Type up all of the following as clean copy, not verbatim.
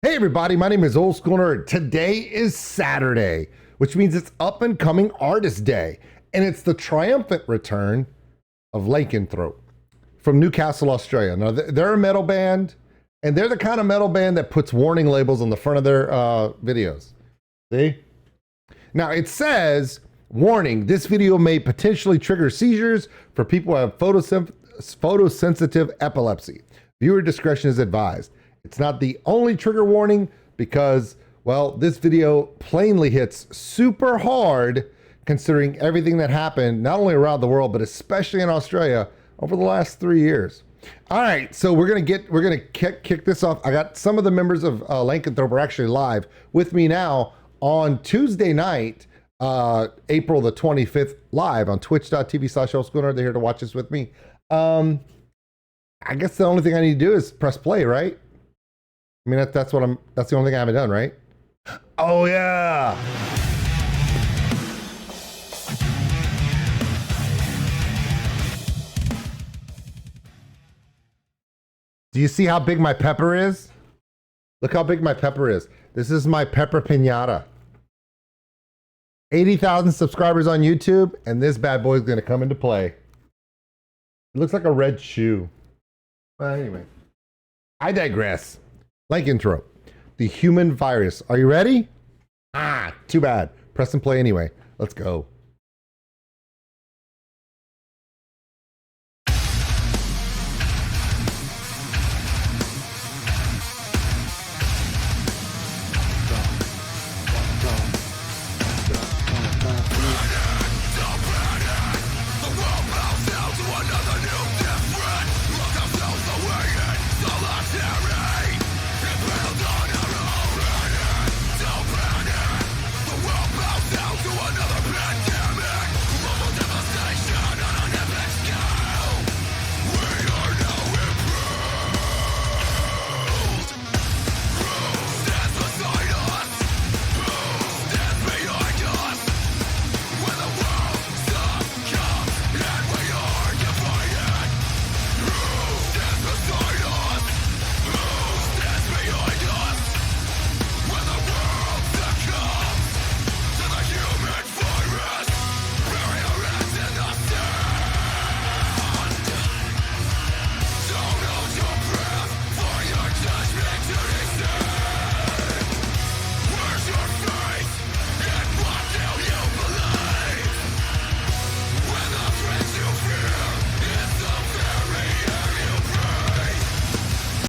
Hey everybody, my name is OldSkuleNerd. Today is Saturday, which means it's Up and Coming Artist Day, and it's the triumphant return of Lycanthrope from Newcastle, Australia. Now they're a metal band, and they're the kind of metal band that puts warning labels on the front of their videos. See? Now it says, warning, this video may potentially trigger seizures for people who have photosensitive epilepsy. Viewer discretion is advised. It's not the only trigger warning because, well, this video plainly hits super hard considering everything that happened, not only around the world, but especially in Australia over the last 3 years. All right, so we're gonna kick this off. I got some of the members of Lycanthrope are actually live with me now on Tuesday night, April the 25th, live on twitch.tv/OldSkuleNerd. They're here to watch this with me. I guess the only thing I need to do is press play, right? I mean, that's the only thing I haven't done, right? Oh yeah. Do you see how big my pepper is? Look how big my pepper is. This is my pepper pinata. 80,000 subscribers on YouTube, and this bad boy is gonna come into play. It looks like a red shoe. Well, anyway, I digress. Lycanthrope, the human virus. Are you ready? Too bad. Press and play anyway. Let's go.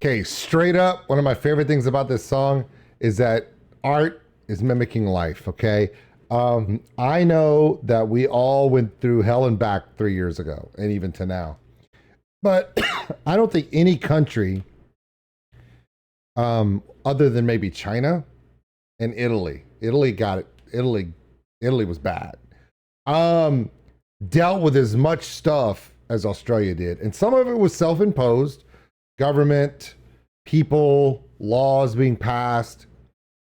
Okay, straight up, one of my favorite things about this song is that art is mimicking life, okay? I know that we all went through hell and back 3 years ago, and even to now. But I don't think any country, other than maybe China and Italy got it. Italy was bad. Dealt with as much stuff as Australia did. And some of it was self-imposed. Government, people, laws being passed,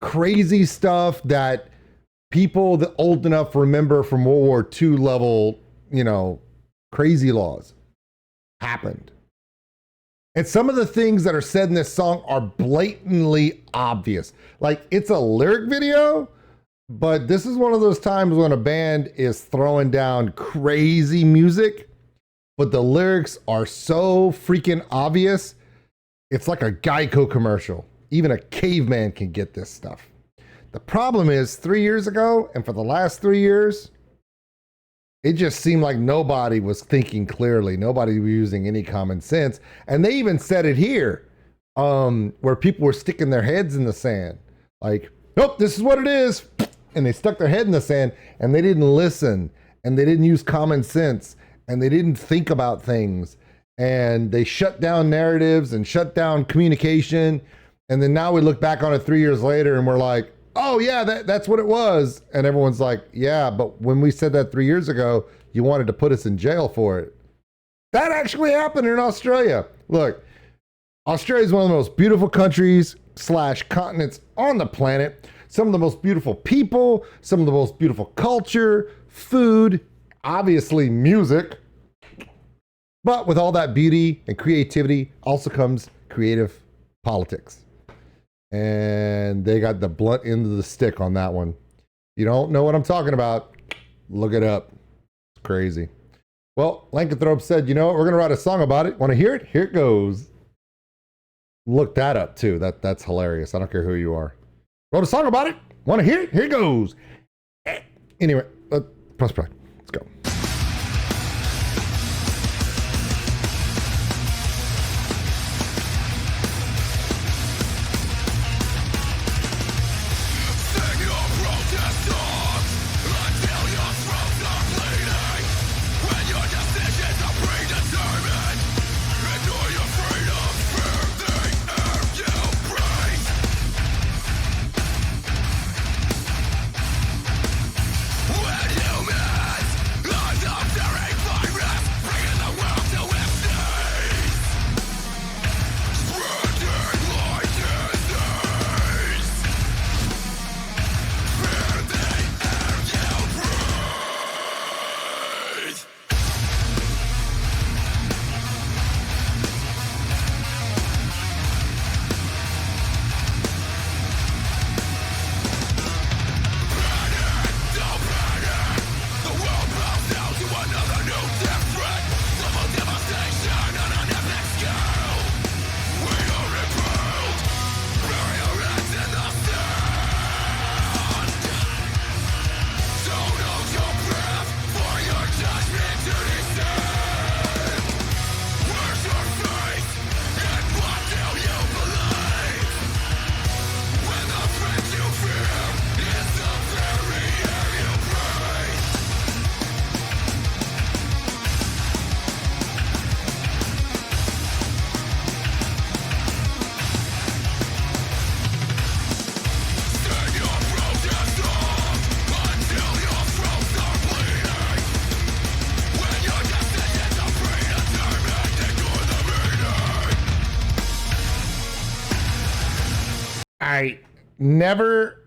crazy stuff that people that old enough remember from World War II level, crazy laws happened. And some of the things that are said in this song are blatantly obvious. Like, it's a lyric video, but this is one of those times when a band is throwing down crazy music, but the lyrics are so freaking obvious. It's like a Geico commercial. Even a caveman can get this stuff. The problem is 3 years ago, and for the last 3 years, it just seemed like nobody was thinking clearly. Nobody was using any common sense. And they even said it here, where people were sticking their heads in the sand. Like, nope, this is what it is. And they stuck their head in the sand, and they didn't listen, and they didn't use common sense, and they didn't think about things, and they shut down narratives and shut down communication. And then now we look back on it 3 years later and we're like, oh yeah, that's what it was. And everyone's like, yeah, but when we said that 3 years ago, you wanted to put us in jail for it. That actually happened in Australia. Look, Australia is one of the most beautiful countries / continents on the planet. Some of the most beautiful people, some of the most beautiful culture, food, obviously music. But with all that beauty and creativity also comes creative politics. and they got the blunt end of the stick on that one. You don't know what I'm talking about, look it up. It's crazy. Well, Lycanthrope said, you know what, we're going to write a song about it. Want to hear it? Here it goes. Look that up too. That's hilarious. I don't care who you are. Wrote a song about it. Want to hear it? Here it goes. Anyway, press play. Let's go.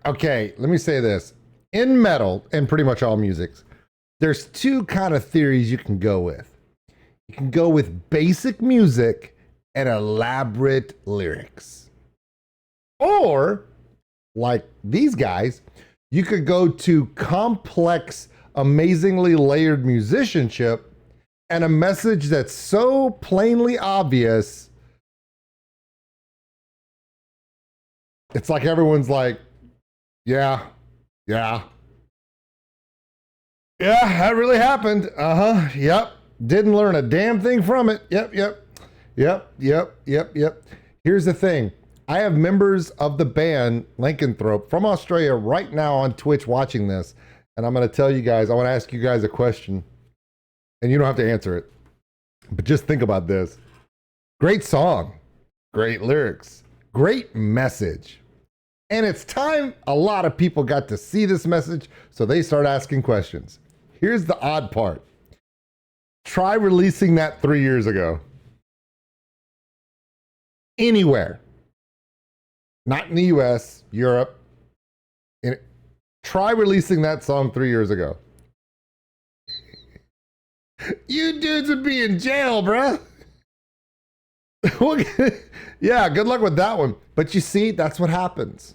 Okay, let me say this. In metal and pretty much all musics, there's two kind of theories you can go with. You can go with basic music and elaborate lyrics. Or, like these guys, you could go to complex, amazingly layered musicianship and a message that's so plainly obvious. It's like everyone's like, yeah, that really happened. Yep. Didn't learn a damn thing from it. Yep. Here's the thing. I have members of the band Lycanthrope from Australia right now on Twitch watching this. And I'm going to tell you guys, I want to ask you guys a question. And you don't have to answer it. But just think about this. Great song. Great lyrics. Great message. And it's time a lot of people got to see this message, so they start asking questions. Here's the odd part. Try releasing that 3 years ago. Anywhere. Not in the US, Europe. Try releasing that song 3 years ago. You dudes would be in jail, bruh. Yeah, good luck with that one. But you see, that's what happens.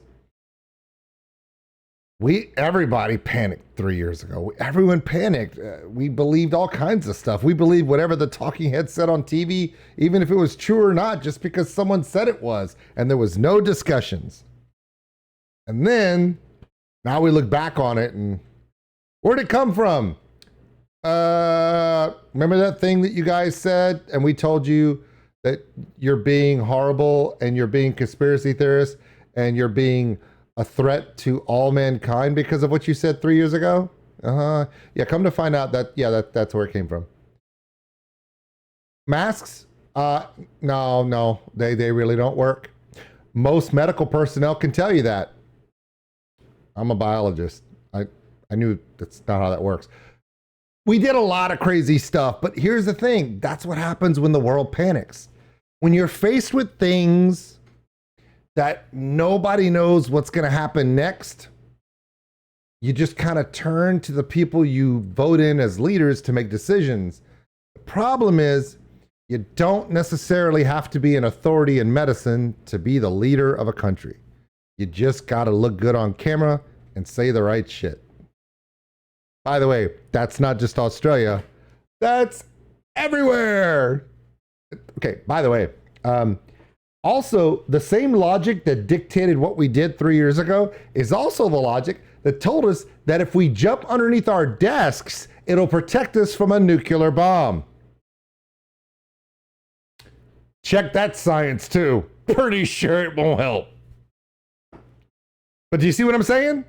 Everybody panicked 3 years ago. Everyone panicked. We believed all kinds of stuff. We believed whatever the talking head said on TV, even if it was true or not, just because someone said it was. And there was no discussions. And then, now we look back on it and where'd it come from? Remember that thing that you guys said? And we told you that you're being horrible and you're being conspiracy theorists and you're being a threat to all mankind because of what you said 3 years ago? Yeah, come to find out that's where it came from. Masks? No, they really don't work. Most medical personnel can tell you that. I'm a biologist. I knew that's not how that works. We did a lot of crazy stuff, but here's the thing. That's what happens when the world panics. When you're faced with things that nobody knows what's going to happen next, you just kind of turn to the people you vote in as leaders to make decisions. The problem is you don't necessarily have to be an authority in medicine to be the leader of a country. You just got to look good on camera and say the right shit. By the way, that's not just Australia. That's everywhere. Okay, by the way, also, the same logic that dictated what we did 3 years ago is also the logic that told us that if we jump underneath our desks, it'll protect us from a nuclear bomb. Check that science too. Pretty sure it won't help. But do you see what I'm saying?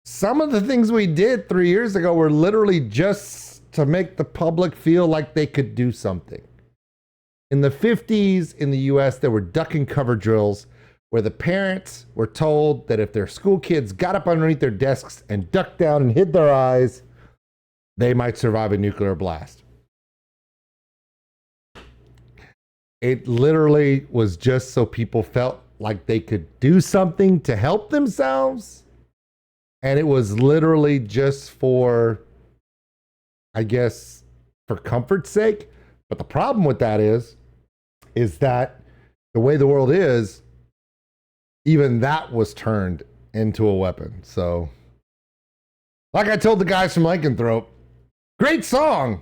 Some of the things we did 3 years ago were literally just to make the public feel like they could do something. In the 50s in the US, there were duck and cover drills where the parents were told that if their school kids got up underneath their desks and ducked down and hid their eyes, they might survive a nuclear blast. It literally was just so people felt like they could do something to help themselves. And it was literally just for, I guess, for comfort's sake. But the problem with that is that the way the world is, even that was turned into a weapon. So, like I told the guys from Lycanthrope, great song,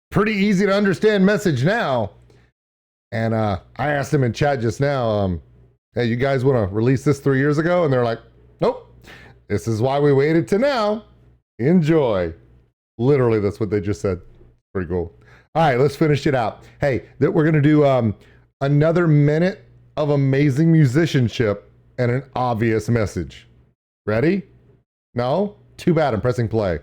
pretty easy to understand message now. And I asked them in chat just now, hey, you guys want to release this 3 years ago? And they're like, nope, this is why we waited to now. Enjoy. Literally, that's what they just said. Pretty cool. All right, let's finish it out. Hey, we're going to do another minute of amazing musicianship and an obvious message. Ready? No? Too bad, I'm pressing play.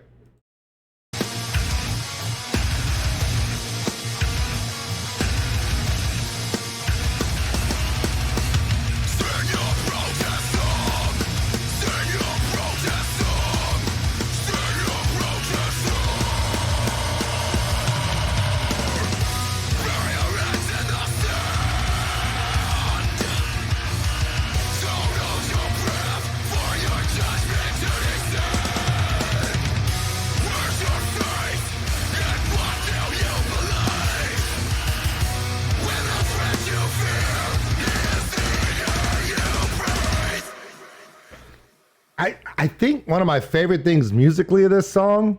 I think one of my favorite things musically of this song,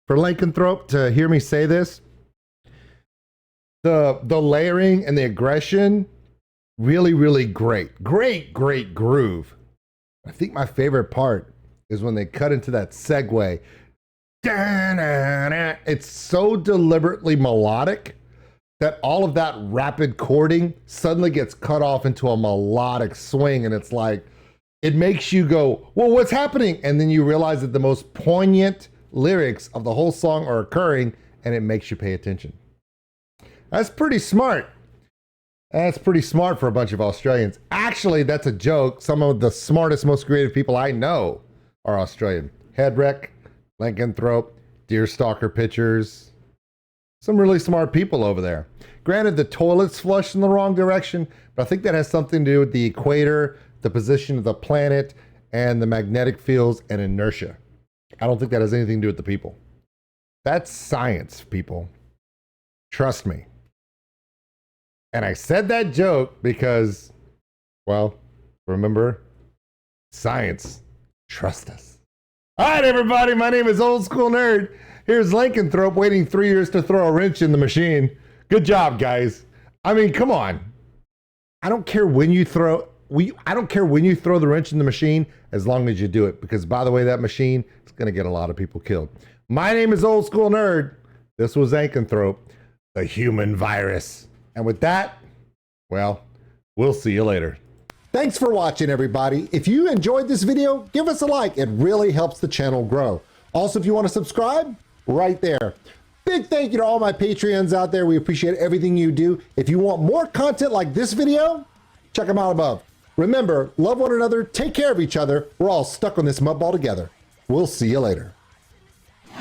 for Lycanthrope to hear me say this, the layering and the aggression, really, really great. Great groove. I think my favorite part is when they cut into that segue. It's so deliberately melodic that all of that rapid chording suddenly gets cut off into a melodic swing, and it's like, it makes you go, well, what's happening? And then you realize that the most poignant lyrics of the whole song are occurring, and it makes you pay attention. That's pretty smart. That's pretty smart for a bunch of Australians. Actually, that's a joke. Some of the smartest, most creative people I know are Australian. Headwreck, Lycanthrope, Deerstalker Pictures. Some really smart people over there. Granted, the toilets flush in the wrong direction, but I think that has something to do with the equator, the position of the planet, and the magnetic fields and inertia. I don't think that has anything to do with the people. That's science, people. Trust me. And I said that joke because, well, remember, science. Trust us. All right, everybody, my name is OldSkuleNerd. Here's Lycanthrope waiting 3 years to throw a wrench in the machine. Good job, guys. I mean, come on. I don't care when you throw the wrench in the machine, as long as you do it, because by the way, that machine is going to get a lot of people killed. My name is OldSkuleNerd. This was Lycanthrope, the human virus. And with that, well, we'll see you later. Thanks for watching, everybody. If you enjoyed this video, give us a like. It really helps the channel grow. Also, if you want to subscribe, right there. Big thank you to all my Patreons out there. We appreciate everything you do. If you want more content like this video, check them out above. Remember, love one another, take care of each other. We're all stuck on this mud ball together. We'll see you later.